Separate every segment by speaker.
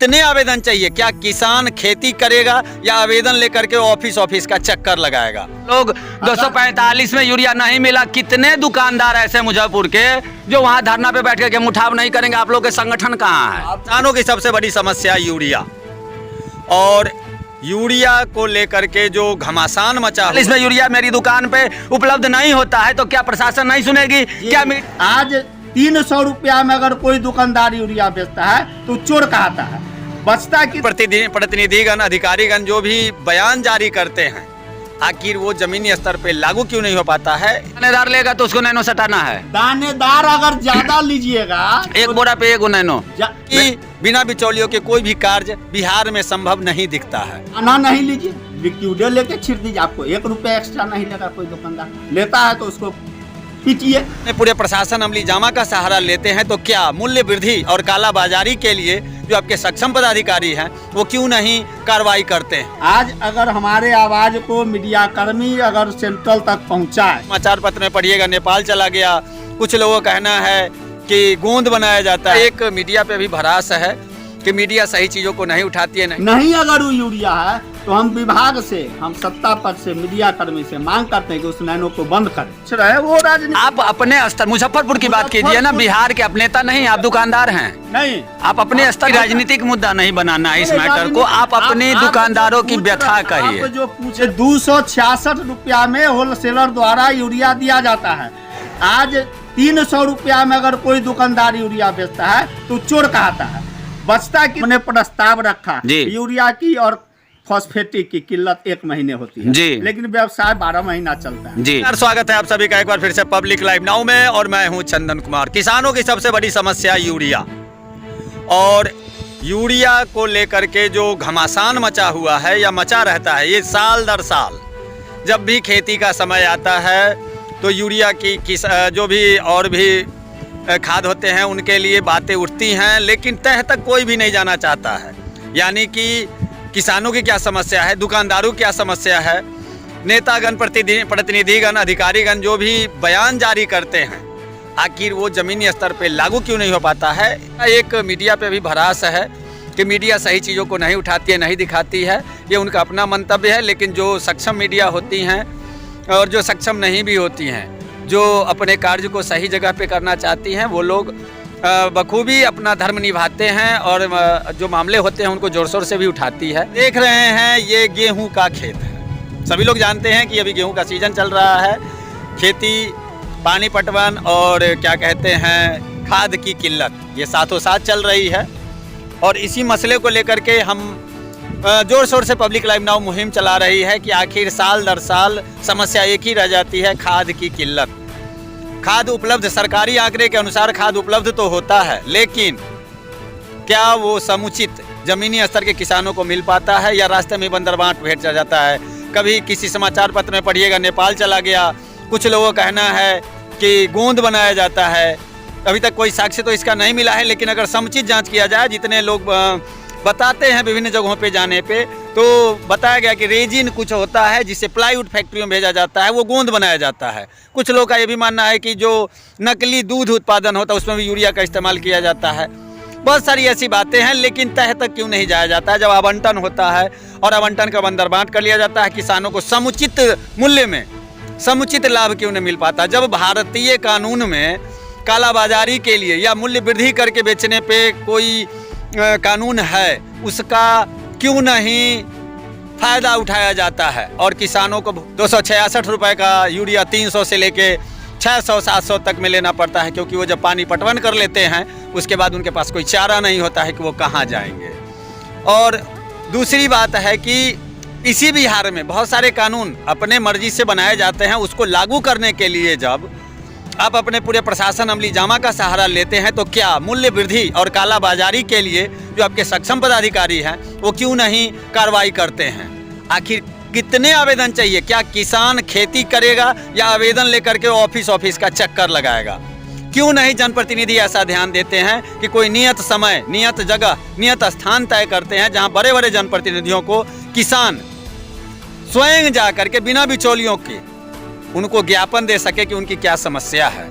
Speaker 1: कितने आवेदन चाहिए? क्या किसान खेती करेगा या आवेदन लेकर के ऑफिस का चक्कर लगाएगा? लोग 245 में यूरिया नहीं मिला, कितने दुकानदार ऐसे मुजफ्फरपुर के जो वहां धरना पे बैठ के मुठाव नहीं करेंगे? आप लोग के संगठन कहाँ है? किसानों की सबसे बड़ी समस्या यूरिया, और यूरिया को लेकर के जो घमासान मचा, इसमें यूरिया मेरी दुकान पे उपलब्ध नहीं होता है तो क्या प्रशासन नहीं सुनेगी? क्या
Speaker 2: आज 300 रुपया में अगर कोई दुकानदार यूरिया बेचता है तो चोर कहता है। बचता की
Speaker 1: प्रतिनिधिगण अधिकारीगण जो भी बयान जारी करते हैं, आखिर वो जमीनी स्तर पे लागू क्यों नहीं हो पाता है? दानेदार लेगा तो उसको नैनो सटाना है।
Speaker 2: दानेदार अगर ज्यादा लीजिएगा
Speaker 1: एक बोरा पे एक नैनो
Speaker 2: कि
Speaker 1: बिना बिचौलियों के कोई भी कार्य बिहार में संभव नहीं दिखता है।
Speaker 2: खाना नहीं लीजिए, लिक्विड लेके छिड़ दीजिए, आपको 1 रुपया एक्स्ट्रा नहीं लगा। कोई दुकानदार लेता है तो उसको पीटिए।
Speaker 1: पूरे प्रशासन अमली जामा का सहारा लेते हैं तो क्या मूल्य वृद्धि और कालाबाजारी के लिए जो आपके सक्षम पदाधिकारी हैं वो क्यों नहीं कार्रवाई करते हैं?
Speaker 2: आज अगर हमारे आवाज को मीडिया कर्मी अगर सेंट्रल तक पहुंचाए,
Speaker 1: समाचार पत्र में पढ़िएगा नेपाल चला गया, कुछ लोगों का कहना है कि गोंद बनाया जाता है। एक मीडिया पे भी भरोसा है कि मीडिया सही चीजों को नहीं उठाती है।
Speaker 2: नहीं अगर वो यूरिया है तो हम विभाग से, हम सत्ता पद से, मीडिया कर्मी से मांग करते हैं कि उस नैनो को बंद करें। वो राजनीति
Speaker 1: आप अपने स्तर मुजफ्फरपुर की बात कीजिए ना, बिहार के अपने नेता नहीं, आप दुकानदार हैं।
Speaker 2: नहीं,
Speaker 1: आप अपने स्तर राजनीतिक मुद्दा नहीं बनाना है इस मैटर को, आप अपने दुकानदारों की व्यथा कहिए।
Speaker 2: जो पूछे 266 रुपया में होलसेलर द्वारा यूरिया दिया जाता है। आज 300 रुपया में अगर कोई दुकानदार यूरिया बेचता है तो चोर कहता है। बचता की उन्हें प्रस्ताव रखा यूरिया की और फॉस्फेटिक की किल्लत 1 महीने होती है जी, लेकिन व्यवसाय 12 महीना चलता है जी।
Speaker 1: स्वागत है आप सभी का एक बार फिर से पब्लिक लाइव नाउ में, और मैं हूं चंदन कुमार। किसानों की सबसे बड़ी समस्या यूरिया, और यूरिया को लेकर के जो घमासान मचा हुआ है या मचा रहता है, ये साल दर साल जब भी खेती का समय आता है तो यूरिया की जो भी और भी खाद होते हैं उनके लिए बातें उठती हैं, लेकिन तह तक कोई भी नहीं जाना चाहता है। यानी कि किसानों की क्या समस्या है, दुकानदारों की क्या समस्या है, नेतागण प्रतिनिधिगण अधिकारीगण जो भी बयान जारी करते हैं, आखिर वो जमीनी स्तर पे लागू क्यों नहीं हो पाता है? एक मीडिया पे भी भरोसा है कि मीडिया सही चीज़ों को नहीं उठाती है, नहीं दिखाती है, ये उनका अपना मंतव्य है। लेकिन जो सक्षम मीडिया होती हैं और जो सक्षम नहीं भी होती हैं, जो अपने कार्य को सही जगह पे करना चाहती हैं, वो लोग बखूबी अपना धर्म निभाते हैं और जो मामले होते हैं उनको जोर शोर से भी उठाती है। देख रहे हैं ये गेहूं का खेत है, सभी लोग जानते हैं कि अभी गेहूं का सीजन चल रहा है। खेती, पानी पटवन और क्या कहते हैं खाद की किल्लत, ये साथों साथ चल रही है, और इसी मसले को लेकर के हम जोर शोर से पब्लिक लाइव नाउ मुहिम चला रही है कि आखिर साल दर साल समस्या एक ही रह जाती है, खाद की किल्लत। खाद उपलब्ध, सरकारी आंकड़े के अनुसार खाद उपलब्ध तो होता है, लेकिन क्या वो समुचित जमीनी स्तर के किसानों को मिल पाता है या रास्ते में बंदरबांट भेंट चल जाता है? कभी किसी समाचार पत्र में पढ़िएगा नेपाल चला गया, कुछ लोगों का कहना है कि गोंद बनाया जाता है। अभी तक कोई साक्ष्य तो इसका नहीं मिला है, लेकिन अगर समुचित जाँच किया जाए, जितने लोग बताते हैं विभिन्न जगहों पे जाने पे, तो बताया गया कि रेजिन कुछ होता है जिसे प्लाईवुड फैक्ट्रियों में भेजा जाता है, वो गोंद बनाया जाता है। कुछ लोग का ये भी मानना है कि जो नकली दूध उत्पादन होता है उसमें भी यूरिया का इस्तेमाल किया जाता है। बहुत सारी ऐसी बातें हैं, लेकिन तह तक क्यों नहीं जाया जाता है? जब आवंटन होता है और आवंटन का बंदरबांट कर लिया जाता है, किसानों को समुचित मूल्य में समुचित लाभ क्यों नहीं मिल पाता? जब भारतीय कानून में कालाबाजारी के लिए या मूल्य वृद्धि करके बेचने पे कोई कानून है, उसका क्यों नहीं फायदा उठाया जाता है? और किसानों को 266 रुपए का यूरिया 300 से लेके 600-700 तक में लेना पड़ता है, क्योंकि वो जब पानी पटवन कर लेते हैं उसके बाद उनके पास कोई चारा नहीं होता है कि वो कहाँ जाएंगे। और दूसरी बात है कि इसी बिहार में बहुत सारे कानून अपने मर्जी से बनाए जाते हैं, उसको लागू करने के लिए जब आप अपने पूरे प्रशासन अमली जामा का सहारा लेते हैं तो क्या मूल्य वृद्धि और कालाबाजारी के लिए जो आपके सक्षम पदाधिकारी हैं वो क्यों नहीं कार्रवाई करते हैं? आखिर कितने आवेदन चाहिए? क्या किसान खेती करेगा या आवेदन लेकर के ऑफिस का चक्कर लगाएगा? क्यों नहीं जनप्रतिनिधि ऐसा ध्यान देते हैं कि कोई नियत समय, नियत जगह, नियत स्थान तय करते हैं जहां बड़े बड़े जनप्रतिनिधियों को किसान स्वयं जा करके बिना बिचौलियों के उनको ज्ञापन दे सके कि उनकी क्या समस्या है,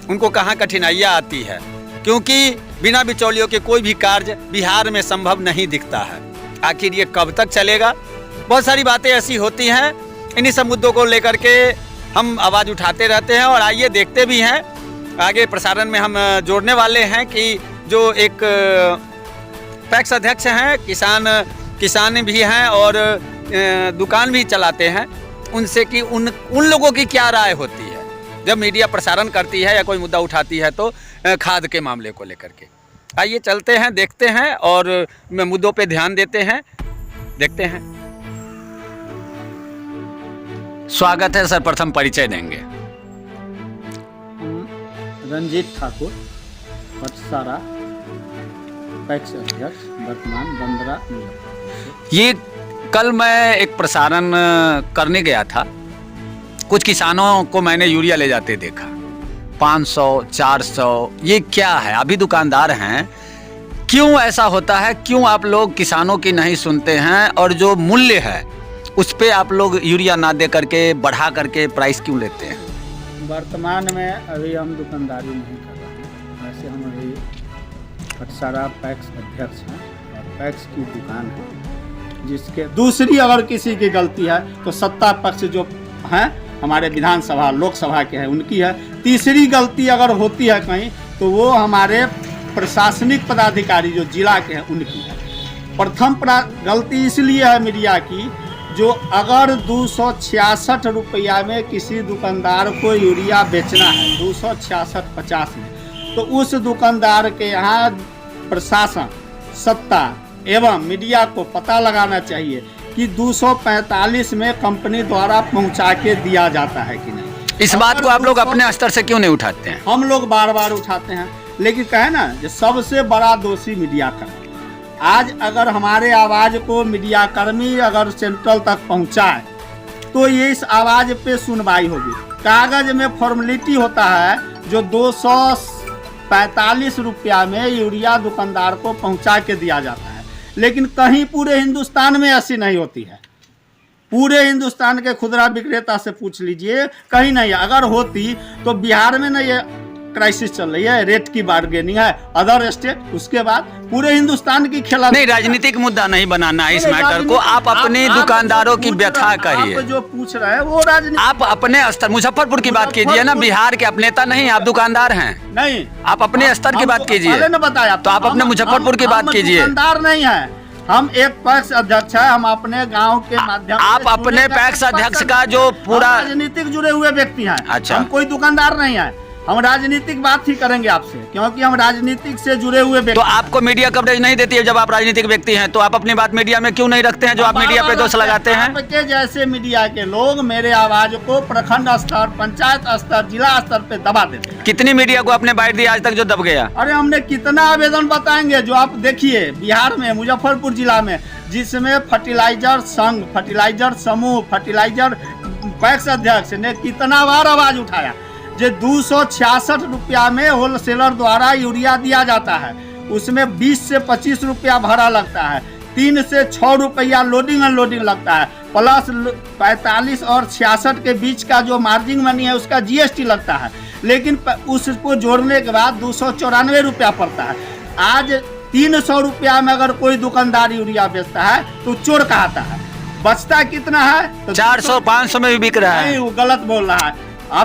Speaker 1: उनको कहाँ कठिनाइयाँ आती है, क्योंकि बिना बिचौलियों के कोई भी कार्य बिहार में संभव नहीं दिखता है। आखिर ये कब तक चलेगा? बहुत सारी बातें ऐसी होती हैं, इन्हीं सब मुद्दों को लेकर के हम आवाज़ उठाते रहते हैं और आइए देखते भी हैं। आगे प्रसारण में हम जोड़ने वाले हैं कि जो एक पैक्स अध्यक्ष हैं, किसान भी हैं और दुकान भी चलाते हैं, उनसे कि उन लोगों की क्या राय होती है जब मीडिया प्रसारण करती है या कोई मुद्दा उठाती है तो खाद के मामले को लेकर के। आइए चलते हैं, देखते हैं और मुद्दों पे ध्यान देते हैं, देखते हैं। स्वागत है सर, प्रथम परिचय देंगे।
Speaker 2: रंजीत ठाकुर, पटसारा पैक्स अध्यक्ष, वर्तमान बंदरा।
Speaker 1: ये कल मैं एक प्रसारण करने गया था, कुछ किसानों को मैंने यूरिया ले जाते देखा, 500 400। ये क्या है? अभी दुकानदार हैं, क्यों ऐसा होता है? क्यों आप लोग किसानों की नहीं सुनते हैं और जो मूल्य है उस पे आप लोग यूरिया ना दे करके बढ़ा करके प्राइस क्यों लेते हैं?
Speaker 2: वर्तमान में अभी हम दुकानदारी नहीं कर रहे हैं। वैसे हम अभी पटसारा पैक्स अध्यक्ष हैं और पैक्स की दुकान है, जिसके दूसरी अगर किसी की गलती है तो सत्ता पक्ष जो हैं हमारे विधानसभा लोकसभा के हैं उनकी है। तीसरी गलती अगर होती है कहीं तो वो हमारे प्रशासनिक पदाधिकारी जो जिला के हैं उनकी है। प्रथम गलती इसलिए है मीडिया की, जो अगर 266 रुपया में किसी दुकानदार को यूरिया बेचना है, 266.50 में, तो उस दुकानदार के यहाँ प्रशासन, सत्ता एवं मीडिया को पता लगाना चाहिए कि 245 में कंपनी द्वारा पहुंचा के दिया जाता है कि नहीं।
Speaker 1: इस बात को आप लोग अपने स्तर से क्यों नहीं उठाते हैं?
Speaker 2: हम लोग बार बार उठाते हैं, लेकिन कहे ना जो सबसे बड़ा दोषी मीडिया कर्मी। आज अगर हमारे आवाज़ को मीडिया कर्मी अगर सेंट्रल तक पहुंचाए तो ये इस आवाज़ पे सुनवाई होगी। कागज में फॉर्मेलिटी होता है जो 245 रुपया में यूरिया दुकानदार को पहुंचा के दिया जाता है, लेकिन कहीं पूरे हिंदुस्तान में ऐसी नहीं होती है। पूरे हिंदुस्तान के खुदरा विक्रेता से पूछ लीजिए, कहीं नहीं है। अगर होती तो बिहार में नहीं, ये क्राइसिस चल रही है, रेट की बार्गेनिंग है, अदर स्टेट, उसके बाद पूरे हिंदुस्तान की खेला।
Speaker 1: नहीं, राजनीतिक मुद्दा नहीं बनाना है इस मैटर को। आप अपने दुकानदारों की व्यथा कहिए।
Speaker 2: आप जो पूछ रहे हैं वो राजनीति।
Speaker 1: आप अपने स्तर, मुजफ्फरपुर की बात कीजिए ना, बिहार के आप नेता नहीं, आप दुकानदार हैं।
Speaker 2: नहीं,
Speaker 1: आप अपने स्तर की बात कीजिए।
Speaker 2: पहले न बताया
Speaker 1: तो आप अपने मुजफ्फरपुर की बात कीजिए।
Speaker 2: दुकानदार नहीं है, हम एक पैक्स अध्यक्ष है, हम अपने गांव के माध्यम से
Speaker 1: आप अपने पैक्स अध्यक्ष का जो पूरा
Speaker 2: राजनीतिक जुड़े हुए व्यक्ति हैं।
Speaker 1: अच्छा,
Speaker 2: हम कोई दुकानदार नहीं है, हम राजनीतिक बात ही करेंगे आपसे, क्योंकि हम राजनीतिक से जुड़े हुए व्यक्ति।
Speaker 1: तो आपको मीडिया कवरेज नहीं देती है जब आप राजनीतिक व्यक्ति हैं, तो आप अपनी बात मीडिया में क्यों नहीं रखते हैं जो आप मीडिया पे दोष लगाते हैं?
Speaker 2: आपके जैसे मीडिया के लोग मेरे आवाज को प्रखंड स्तर, पंचायत स्तर, जिला स्तर पे दबा देते हैं।
Speaker 1: कितनी मीडिया को आपने बाइट दी आज तक जो दब गया?
Speaker 2: अरे हमने कितना आवेदन बताएंगे जो आप देखिए बिहार में, मुजफ्फरपुर जिला में, जिसमें फर्टिलाइजर संघ, फर्टिलाइजर समूह, फर्टिलाइजर पैक्स अध्यक्ष ने कितना बार आवाज उठाया। जो 266 रुपया में होलसेलर द्वारा यूरिया दिया जाता है, उसमें 20 से 25 रुपया भाड़ा लगता है, 3 से 6 रुपया लोडिंग अनलोडिंग लगता है, प्लस 45 और 66 के बीच का जो मार्जिन मनी है उसका जीएसटी लगता है, लेकिन उसको जोड़ने के बाद 294 रुपया पड़ता है। आज 300 रुपया में अगर कोई दुकानदार यूरिया बेचता है तो चोर कहता है। बचता कितना है? तो
Speaker 1: 400 500 में भी बिक रहा है।
Speaker 2: नहीं, वो गलत बोल रहा है।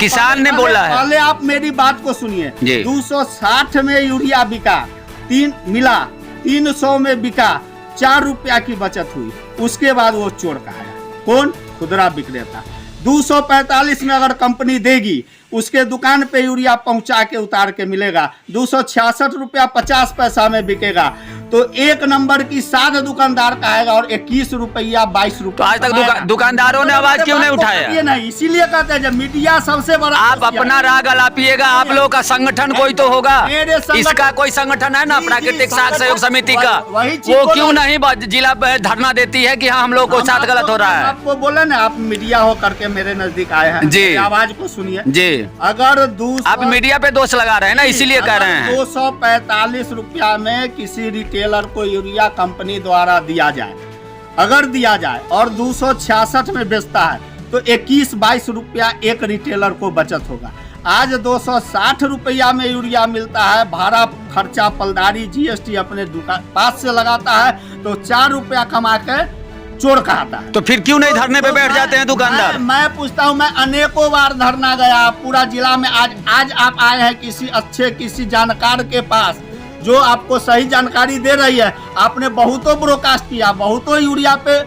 Speaker 1: किसान ने बोला है।
Speaker 2: पहले आप मेरी बात को सुनिए। 260 में यूरिया बिका, 300 में बिका, 4 रुपया की बचत हुई, उसके बाद वो चोर कहा। कौन? खुदरा विक्रेता। 245 में अगर कंपनी देगी, उसके दुकान पे यूरिया पहुंचा के उतार के मिलेगा, 266 रुपया 50 पैसा में बिकेगा, तो एक नंबर की साध दुकानदार का आएगा और 21 रुपया 22 रुपया।
Speaker 1: तो आज तक दुकानदारों ने आवाज क्यों नहीं उठाया?
Speaker 2: नहीं, इसीलिए कहते हैं जब मीडिया सबसे बड़ा।
Speaker 1: आप अपना राग अलापिएगा, आप लोगों का संगठन कोई तो होगा, इसका कोई संगठन है ना, प्राकृतिक साख सहयोग समिति का, वो क्यों नहीं जिला धरना देती है कि हाँ हम लोग को साथ गलत हो रहा है?
Speaker 2: आपको बोले ना, आप मीडिया हो करके मेरे नजदीक आए हैं जी, आवाज को सुनिए जी। अगर आप
Speaker 1: मीडिया पे दोष लगा रहे हैं ना, इसीलिए कह रहे हैं।
Speaker 2: 245 रुपया में किसी रिटेलर को यूरिया कंपनी द्वारा दिया जाए, अगर दिया जाए और 266 में बेचता है तो 21-22 रुपया एक रिटेलर को बचत होगा। आज 260 रुपया में यूरिया मिलता है। भाड़ा खर्चा पलदारी जीएसटी अपने दुकान पास से लगाता है तो 4 रुपया कमा के चोर कहता है।
Speaker 1: तो फिर क्यों नहीं धरने पे बैठ जाते हैं दुकानदार?
Speaker 2: मैं पूछता हूँ, मैं अनेकों बार धरना गया पूरा जिला में। आज आप आए हैं किसी जानकार के पास जो आपको सही जानकारी दे रही है। आपने बहुतों ब्रॉडकास्ट किया, बहुतों यूरिया पे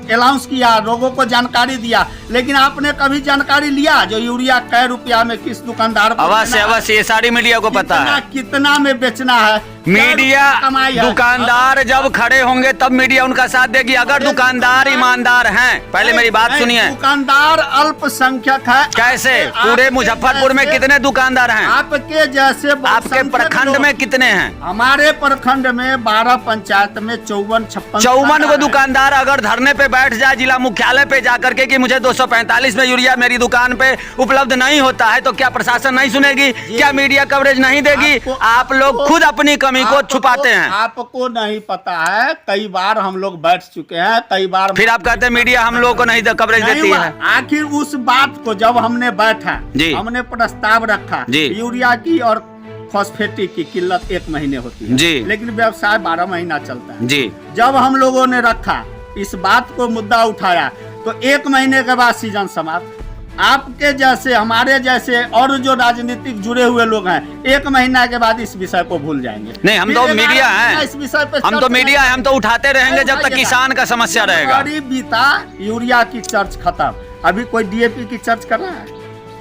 Speaker 2: अनाउंस किया, लोगों को जानकारी दिया, लेकिन आपने कभी जानकारी लिया जो यूरिया कै रुपया में किस दुकानदार को
Speaker 1: अवश्य ये सारी मीडिया को पता है
Speaker 2: कितना में बेचना है।
Speaker 1: मीडिया दुकानदार जब खड़े होंगे तब मीडिया उनका साथ देगी। अगर दुकानदार ईमानदार हैं, पहले मेरी बात सुनिए।
Speaker 2: दुकानदार अल्पसंख्यक है।
Speaker 1: कैसे? पूरे मुजफ्फरपुर में कितने दुकानदार हैं?
Speaker 2: आपके जैसे
Speaker 1: आपके प्रखंड में कितने हैं?
Speaker 2: हमारे प्रखंड में 12 पंचायत में 54
Speaker 1: को दुकानदार अगर धरने पे बैठ जाए जिला मुख्यालय पे जाकर के कि मुझे 245 में यूरिया मेरी दुकान पे उपलब्ध नहीं होता है, तो क्या प्रशासन नहीं सुनेगी? क्या मीडिया कवरेज नहीं देगी? आप लोग खुद अपनी कमी को छुपाते हैं।
Speaker 2: आपको नहीं पता है, कई बार हम लोग बैठ चुके हैं, कई बार
Speaker 1: फिर आप कहते हैं मीडिया हम लोगों को नहीं कवरेज देती है।
Speaker 2: आखिर उस बात को जब हमने बैठा, हमने प्रस्ताव रखा, यूरिया की और फॉस्फेटिक की किल्लत 1 महीने होती है जी, लेकिन व्यवसाय 12 महीना चलता है जी। जब हम लोगों ने रखा, इस बात को मुद्दा उठाया, तो 1 महीने के बाद सीजन समाप्त। आपके जैसे हमारे जैसे और जो राजनीतिक जुड़े हुए लोग हैं 1 महीना के बाद इस विषय को भूल जाएंगे।
Speaker 1: नहीं, हम तो मीडिया हैं,
Speaker 2: इस विषय पे
Speaker 1: हम तो मीडिया है, हम तो उठाते रहेंगे जब तक किसान का समस्या रहेगा।
Speaker 2: बीता यूरिया की चर्च खत्म, अभी कोई डीएपी की चर्च कर रहा है?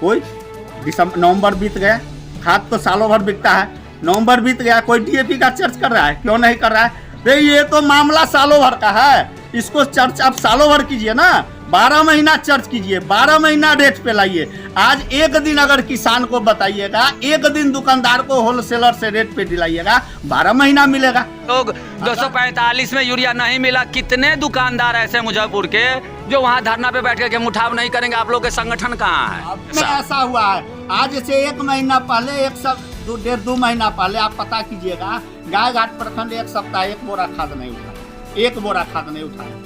Speaker 2: कोई? नवंबर बीत गया, खाद तो सालों भर बिकता है। नवंबर बीत गया, कोई डीएपी का चर्च कर रहा है? क्यों नहीं कर रहा है? ये तो मामला सालों भर का है, इसको चर्च आप सालों भर कीजिए ना। 12 महीना चर्च कीजिए, 12 महीना रेट पे लाइए। आज एक दिन अगर किसान को बताइएगा, एक दिन दुकानदार को होलसेलर से रेट पे दिलाइएगा, 12 महीना मिलेगा।
Speaker 1: लोग 245 में यूरिया नहीं मिला, कितने दुकानदार ऐसे मुजफ्फरपुर के जो वहाँ धरना पे बैठ के मुठाव नहीं करेंगे? आप लोग के संगठन कहाँ है?
Speaker 2: ऐसा हुआ है, आज से 1 महीना पहले, 1.5-2 महीना पहले आप पता कीजिएगा, गायघाट प्रखंड 1 सप्ताह 1 बोरा खाद नहीं उठा, 1 बोरा खाद नहीं उठाया।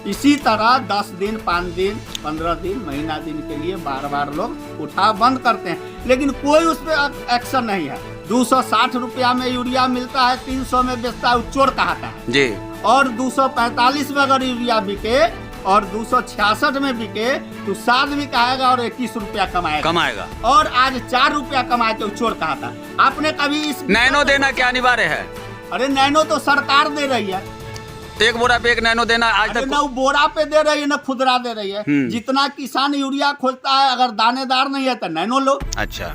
Speaker 2: इसी तरह 10 दिन, 5 दिन, 15 दिन, महीना दिन के लिए बार लोग उठा बंद करते हैं, लेकिन कोई उस पर एक्शन नहीं है। 260 रुपया में यूरिया मिलता है, 300 में बेचता है, चोर कहता है जी। और 245 में अगर यूरिया बिके और 266 में बिके तो 7 भी कहेगा और 21 रुपया कमाएगा। और आज 4 रुपया कमाए तो चोर कहता। आपने कभी इस
Speaker 1: नैनो देना क्या अनिवार्य है?
Speaker 2: अरे नैनो तो सरकार दे रही है,
Speaker 1: 1 बोरा पे 1 नैनो देना आज तक
Speaker 2: न बोरा पे दे रही है न खुदरा दे रही है। जितना किसान यूरिया खोजता है, अगर दानेदार नहीं है तो नैनो लो।
Speaker 1: अच्छा,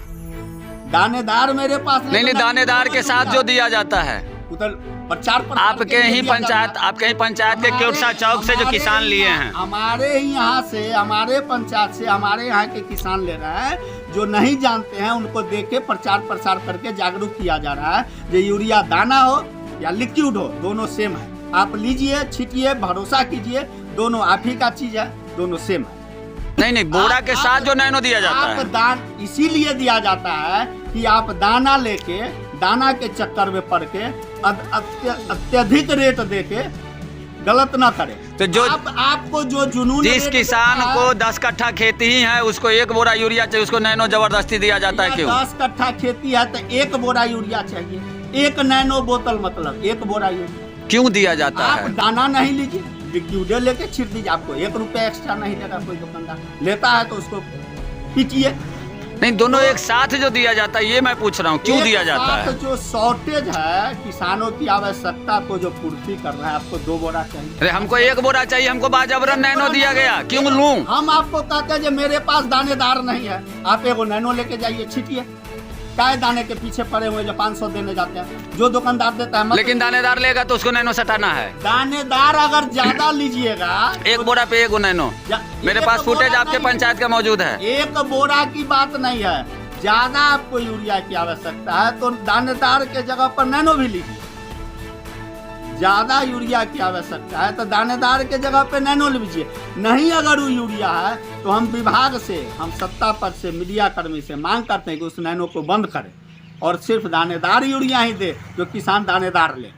Speaker 2: दानेदार मेरे पास
Speaker 1: नहीं, दानेदार के साथ जो दिया जाता है
Speaker 2: उधर प्रचार
Speaker 1: आपके ही पंचायत के केवसा चौक से जो किसान लिए हैं,
Speaker 2: हमारे ही यहाँ से, हमारे पंचायत से, हमारे यहाँ के किसान ले रहे हैं। जो नहीं जानते हैं उनको देख के प्रचार प्रसार करके जागरूक किया जा रहा है। जो यूरिया दाना हो या लिक्विड हो, दोनों सेम है। आप लीजिए, छीटिए, भरोसा कीजिए, दोनों आप ही का चीज है, दोनों सेम है।
Speaker 1: नहीं, बोरा के साथ जो नैनो दिया जाता है,
Speaker 2: दान इसीलिए दिया जाता है कि आप दाना लेके, दाना के चक्कर में पड़ के अत्यधिक रेट देके गलत ना करें।
Speaker 1: तो जो
Speaker 2: आपको जो जुनून,
Speaker 1: जिस किसान को 10 कट्ठा खेती ही है उसको 1 बोरा यूरिया चाहिए, उसको नैनो जबरदस्ती दिया जाता है। क्यों?
Speaker 2: 10 कट्ठा खेती है तो 1 बोरा यूरिया चाहिए, 1 नैनो बोतल मतलब 1 बोरा यूरिया
Speaker 1: क्यों दिया जाता है?
Speaker 2: आप दाना नहीं लीजिए, लिक्विड लेके छिड़ दीजिए, आपको 1 रुपया एक्स्ट्रा नहीं देगा कोई दुकानदार। लेता है तो उसको पीटिए।
Speaker 1: नहीं, दोनों एक साथ जो दिया जाता है, ये मैं पूछ रहा हूँ क्यों दिया जाता है?
Speaker 2: जो शॉर्टेज है, किसानों की आवश्यकता को जो पूर्ति कर रहा है, आपको 2 बोरा चाहिए।
Speaker 1: अरे हमको 1 बोरा चाहिए, हमको बाजबरन नैनो दिया गया, क्यों लूं?
Speaker 2: हम आपको कहते हैं जो मेरे पास दानेदार नहीं है, आप 1 नैनो लेके जाइए, छीटिए। काय दाने के पीछे पड़े हुए जो 500 देने जाते हैं, जो दुकानदार देता है।
Speaker 1: लेकिन दानेदार लेगा तो उसको नैनो सटाना है।
Speaker 2: दानेदार अगर ज्यादा लीजिएगा,
Speaker 1: 1 बोरा पे 1 नैनो, मेरे पास फुटेज आपके पंचायत का मौजूद है।
Speaker 2: 1 बोरा की बात नहीं है, ज्यादा आपको यूरिया की आवश्यकता है तो दानेदार के जगह पर नैनो भी लीजिए। ज्यादा यूरिया की आवश्यकता है तो दानेदार के जगह पे नैनो लीजिए। नहीं अगर वो यूरिया है तो हम विभाग से, हम सत्ता पद से, मीडिया कर्मी से मांग करते हैं कि उस नैनो को बंद करें और सिर्फ दानेदार यूरिया ही दे, जो किसान दानेदार ले।